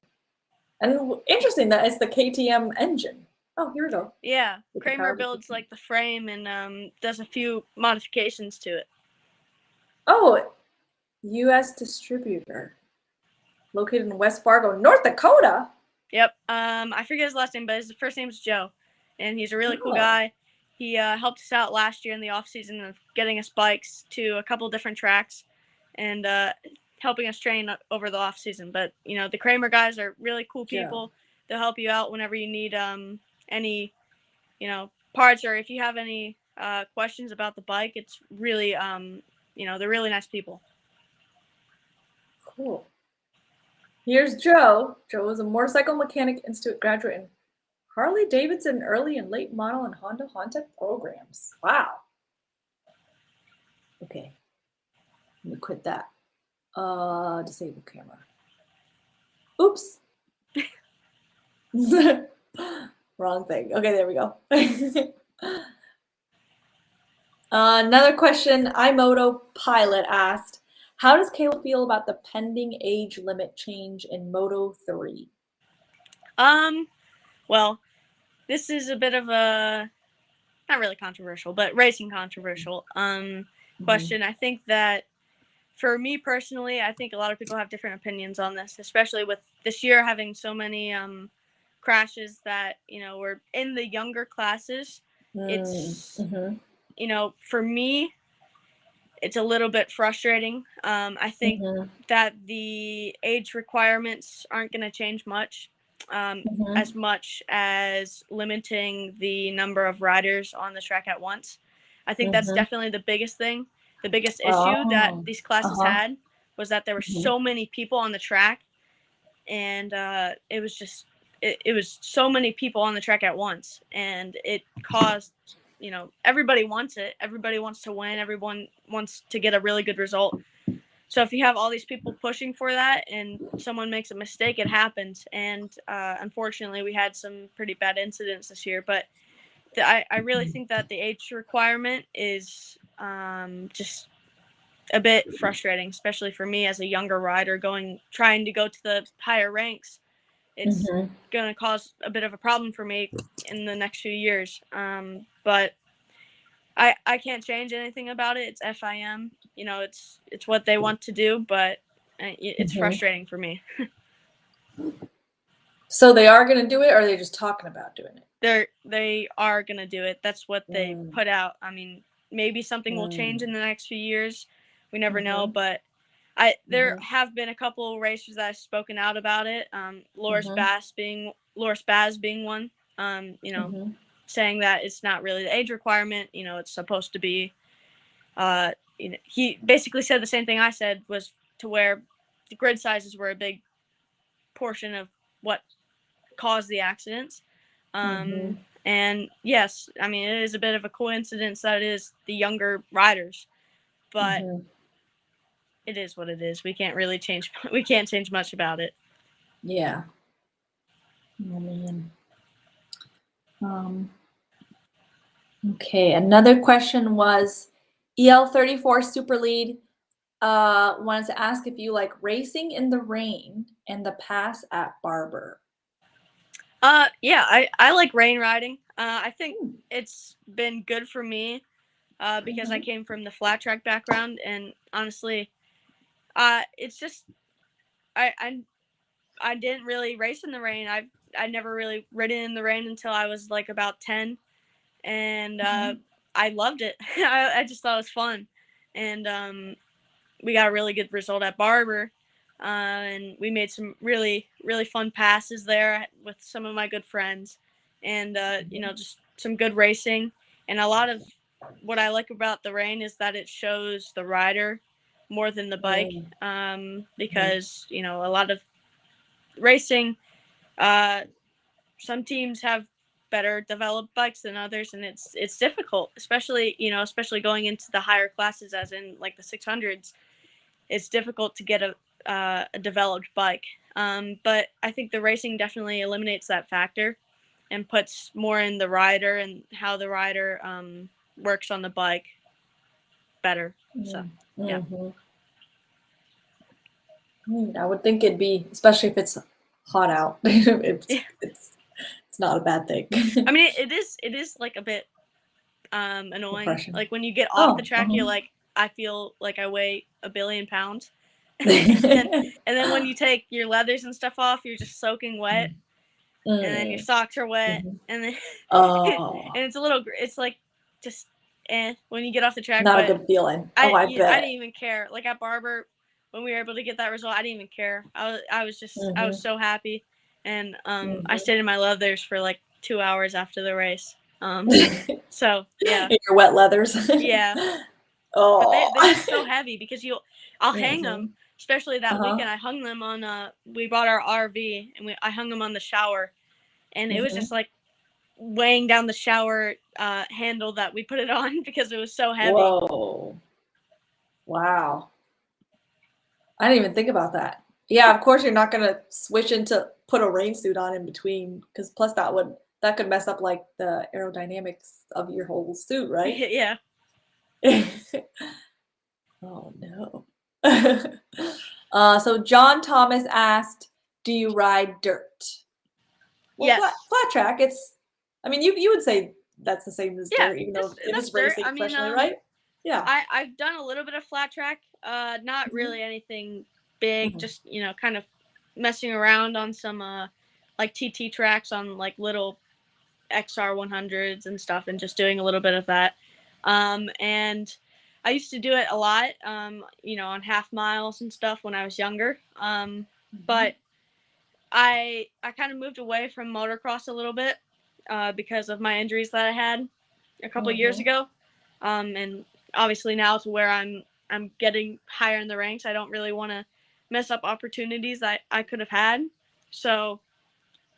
And interesting that it's the KTM engine. Oh, here we go. Yeah, Kramer builds like the frame and does a few modifications to it. Oh, U.S. distributor. Located in West Fargo, North Dakota. Yep. I forget his last name, but his first name is Joe, and he's a really cool guy. He helped us out last year in the off season of getting us bikes to a couple different tracks, and helping us train over the off season. But the Kramer guys are really cool people. They'll help you out whenever you need any parts, or if you have any questions about the bike. It's really they're really nice people. Cool. Here's Joe. Joe is a motorcycle mechanic institute graduate in Harley Davidson early and late model and Honda programs. Wow. Okay. Let me quit that. Disable camera. Oops. Wrong thing. Okay, there we go. Another question. iMoto Pilot asked, how does Kayla feel about the pending age limit change in Moto 3? Well, this is a bit of a, not really controversial, but racing controversial question. I think that for me personally, I think a lot of people have different opinions on this, especially with this year having so many crashes that, were in the younger classes. It's, for me, it's a little bit frustrating. I think that the age requirements aren't going to change much, as much as limiting the number of riders on the track at once. I think that's definitely the biggest thing. The biggest issue that these classes had was that there were so many people on the track, and it was just it was so many people on the track at once, and it caused, everybody wants it. Everybody wants to win. Everyone wants to get a really good result. So if you have all these people pushing for that and someone makes a mistake, it happens. And unfortunately, we had some pretty bad incidents this year. But I really think that the age requirement is just a bit frustrating, especially for me as a younger rider trying to go to the higher ranks. It's going to cause a bit of a problem for me in the next few years. But I can't change anything about it. It's FIM. It's what they want to do, but it's frustrating for me. So they are going to do it, or are they just talking about doing it? They are going to do it. That's what they put out. I mean, maybe something will change in the next few years. We never know, but there have been a couple of racers that have spoken out about it. Laura Spaz being one. Saying that it's not really the age requirement. It's supposed to be. He basically said the same thing I said, was to where the grid sizes were a big portion of what caused the accidents. And yes, I mean, it is a bit of a coincidence that it is the younger riders, but it is what it is. We can't really change. We can't change much about it. Yeah. Oh man. Okay. Another question was EL34 Super Lead wanted to ask if you like racing in the rain and the pass at Barber. Yeah, I like rain riding. I think it's been good for me because I came from the flat track background, and honestly, it's just I didn't really race in the rain. I never really ridden in the rain until I was like about 10, and I loved it. I just thought it was fun, and we got a really good result at Barber. And we made some really, really fun passes there with some of my good friends, and just some good racing. And a lot of what I like about the rain is that it shows the rider more than the bike, because a lot of racing, some teams have better developed bikes than others, and it's difficult, especially going into the higher classes, as in like the 600s. It's difficult to get a developed bike, but I think the racing definitely eliminates that factor and puts more in the rider and how the rider works on the bike better. So yeah. I would think it'd be, especially if it's hot out. It's not a bad thing. I mean, it is like a bit annoying. Refreshing. Like when you get off the track, you're like, I feel like I weigh 1 billion pounds. and then when you take your leathers and stuff off, you're just soaking wet, and then your socks are wet, and then and it's like just when you get off the track. Not a But good feeling. I Oh, I didn't bet. even care. Like at Barber, when we were able to get that result, I didn't even care. I was Mm-hmm. so happy, and I Mm-hmm. stayed in my leathers for like 2 hours after the race. So yeah, In your wet leathers. yeah. But Oh. they get so heavy because I'll hang Mm-hmm. them. Especially that Uh-huh. weekend, I hung them on. We bought our RV and I hung them on the shower, and it was Mm-hmm. just like weighing down the shower handle that we put it on because it was so heavy. Whoa. Wow. I didn't even think about that. Yeah, of course you're not gonna switch into put a rain suit on in between, because plus that could mess up like the aerodynamics of your whole suit, right? Yeah. Oh no. So John Thomas asked, "Do you ride dirt?" Well, Yes. flat track. I mean, you would say that's the same as Yeah. dirt, even though it That's is dirt. racing I mean, professionally, right? Yeah. I've done a little bit of flat track. Not Mhm. really anything big. Mhm. Just kind of messing around on some like TT tracks on like little XR 100s and stuff, and just doing a little bit of that. And I used to do it a lot, on half miles and stuff when I was younger. But I kind of moved away from motocross a little bit because of my injuries that I had a couple years Mhm. ago. And obviously now to where I'm getting higher in the ranks, I don't really want to mess up opportunities that I could have had. So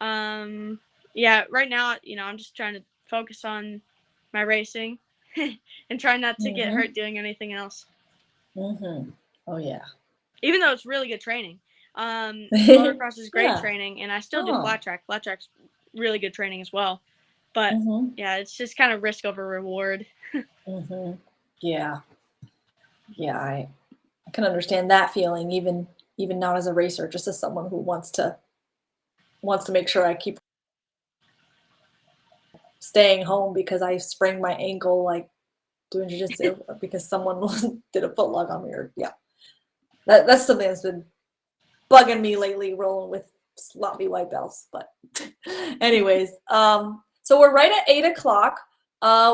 yeah, right now, I'm just trying to focus on my racing and try not to get Mhm. hurt doing anything else. Mhm. Oh yeah. Even though it's really good training. Motocross is great Yeah. training, and I still do Oh. flat track. Flat track's really good training as well. But Mhm. yeah, it's just kind of risk over reward. Mhm. Yeah. Yeah. I can understand that feeling, even not as a racer, just as someone who wants to make sure I keep staying home because I sprained my ankle like doing jiu-jitsu, or because someone did a foot log on me, or yeah. That's something that's been bugging me lately, rolling with sloppy white belts. But anyways, so we're right at 8 o'clock.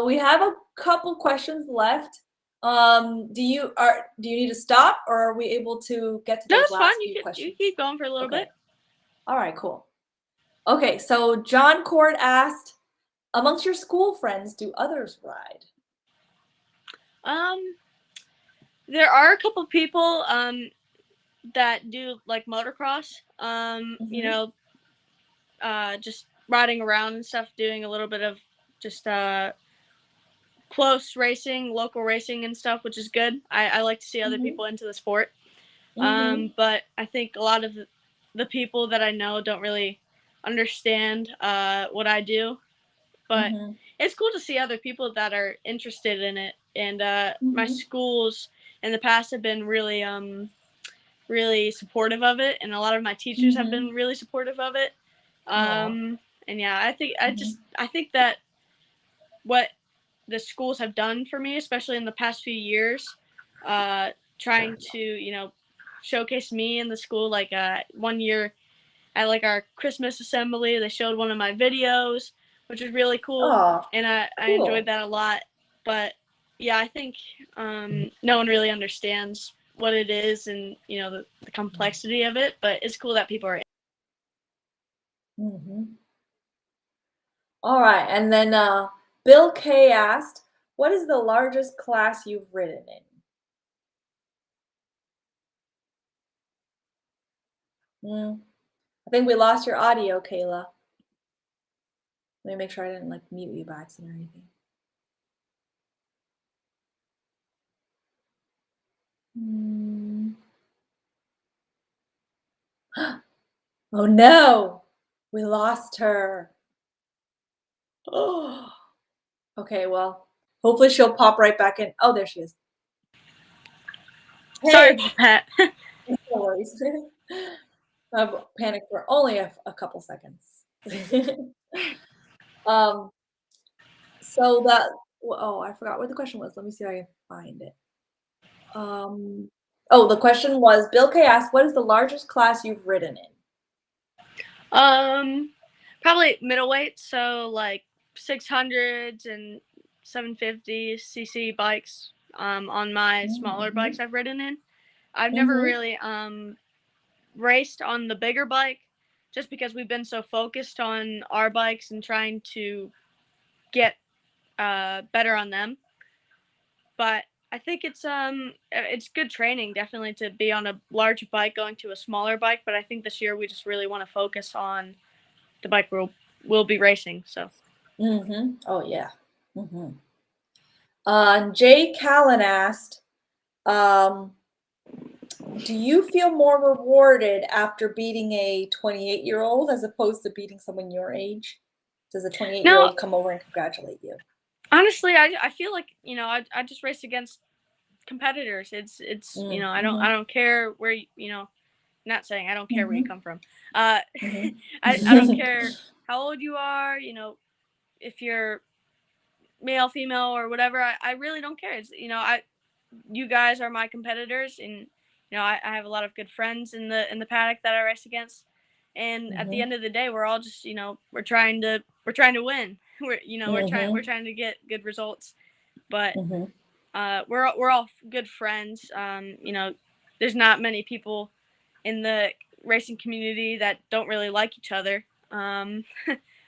We have a couple questions left. Do you need to stop, or are we able to get to No, those it's fine. last few You questions? keep going for a little Okay. bit. All right, cool. Okay, so John Cord asked, amongst your school friends, do others ride? There are a couple people that do like motocross. Mm-hmm. Just riding around and stuff, doing a little bit of just close racing, local racing and stuff, which is good. I like to see other Mm-hmm. people into the sport. Mm-hmm. But I think a lot of the people that I know don't really understand what I do. But Mm-hmm. it's cool to see other people that are interested in it. And my Mm-hmm. schools in the past have been really supportive of it, and a lot of my teachers have Mm-hmm. been really supportive of it. Aw. And yeah, Mm-hmm. I think that what the schools have done for me, especially in the past few years, trying to showcase me in the school. Like 1 year at like our Christmas assembly, they showed one of my videos, which was really cool, Aw, and I enjoyed cool. that a lot. But yeah, I think no one really understands what it is and the complexity of it. But it's cool that people are. Mm-hmm. All right, and then Bill K asked, what is the largest class you've ridden in? I think we lost your audio, Kayla. Let me make sure I didn't like mute you by accident or anything. Mm. Oh no, we lost her. Oh, okay, well, hopefully she'll pop right back in. Oh, there she is. Sorry Hey, about that. no worries. I've panicked for only a couple seconds. um, so that, oh, I forgot what the question was. Let me see if I can find it. Oh, the question was, Bill K asked, what is the largest class you've ridden in? um, Probably middleweight, so like 600s and 750cc bikes on my smaller bikes I've ridden in. I've never Mhm. really raced on the bigger bike just because we've been so focused on our bikes and trying to get better on them. But I think it's good training definitely to be on a large bike going to a smaller bike. But I think this year we just really want to focus on the bike we'll be racing. So. Mhm. Oh yeah. Mhm. Jay Callan asked, do you feel more rewarded after beating a 28-year-old as opposed to beating someone your age? Does a 28-year-old come over and congratulate you? Honestly, I feel like I just race against competitors. It's I don't care where not saying I don't care where you come from. I don't care how old you are. If you're male, female, or whatever. I really don't care. It's you guys are my competitors, and I have a lot of good friends in the paddock that I race against. And at the end of the day, we're all just we're trying to win. We're trying to get good results, but we're all good friends. There's not many people in the racing community that don't really like each other,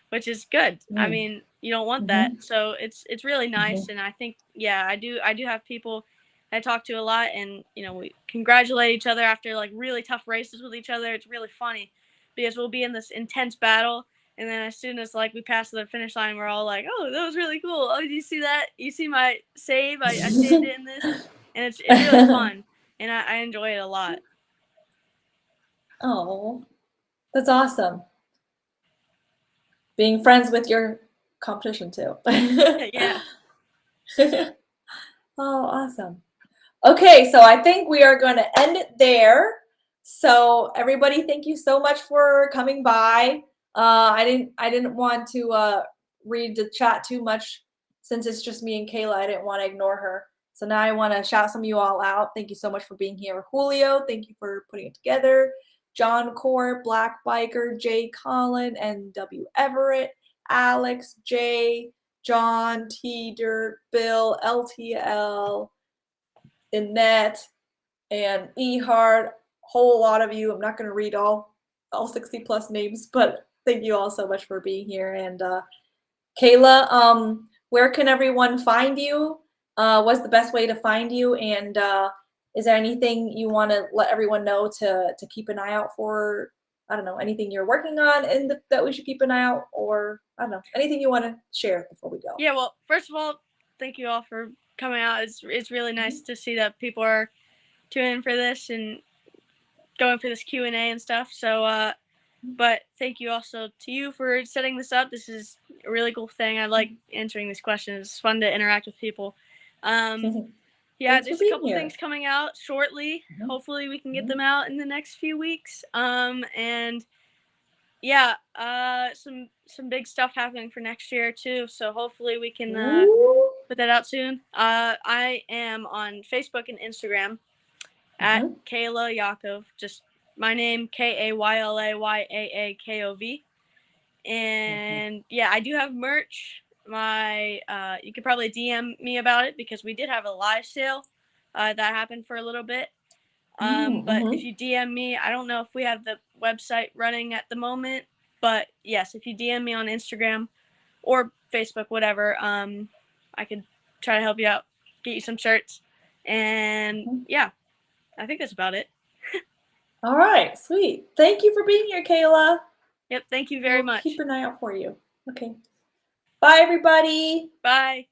which is good. I mean, you don't want that, so it's really nice. And I think I do have people I talk to a lot, and we congratulate each other after like really tough races with each other. It's really funny because we'll be in this intense battle, and then as soon as like we pass the finish line, we're all like, "Oh, that was really cool. Oh, did you see that? You see my save? I saved it in this," and it's really fun, and I enjoy it a lot. Oh, that's awesome. Being friends with your competition too. Yeah. Oh, awesome. Okay, so I think we are going to end it there. So everybody, thank you so much for coming by. I didn't want to read the chat too much since it's just me and Kayla. I didn't want to ignore her. So now I want to shout some of you all out. Thank you so much for being here. Julio, thank you for putting it together. John Core, Black Biker, Jay Collin, and W. Everett, Alex, Jay, John, T. Dirt, Bill, LTL, Annette, and Ehard, whole lot of you. I'm not going to read all 60 plus names, but thank you all so much for being here. And Kayla, where can everyone find you? What's the best way to find you? And is there anything you want to let everyone know to keep an eye out for? I don't know, anything you're working on and that we should keep an eye out, or I don't know, anything you want to share before we go? Yeah, well, first of all, thank you all for coming out. It's really nice to see that people are tuning in for this and going for this Q&A and stuff. So, but thank you also to you for setting this up. This is a really cool thing. I like answering these questions. It's fun to interact with people. Yeah, there's a couple things coming out shortly. Hopefully we can get them out in the next few weeks. And yeah, some big stuff happening for next year too. So hopefully we can put that out soon. I am on Facebook and Instagram at Kayla Yaakov. Just my name, KaylaYaakov. And yeah, I do have merch. You could probably DM me about it because we did have a live sale that happened for a little bit. But if you DM me, I don't know if we have the website running at the moment, but yes, if you DM me on Instagram or Facebook, whatever, I could try to help you out, get you some shirts, and yeah, I think that's about it. All right, sweet. Thank you for being here, Kayla. Yep, thank you very much. Keep an eye out for you. Okay. Bye, everybody. Bye.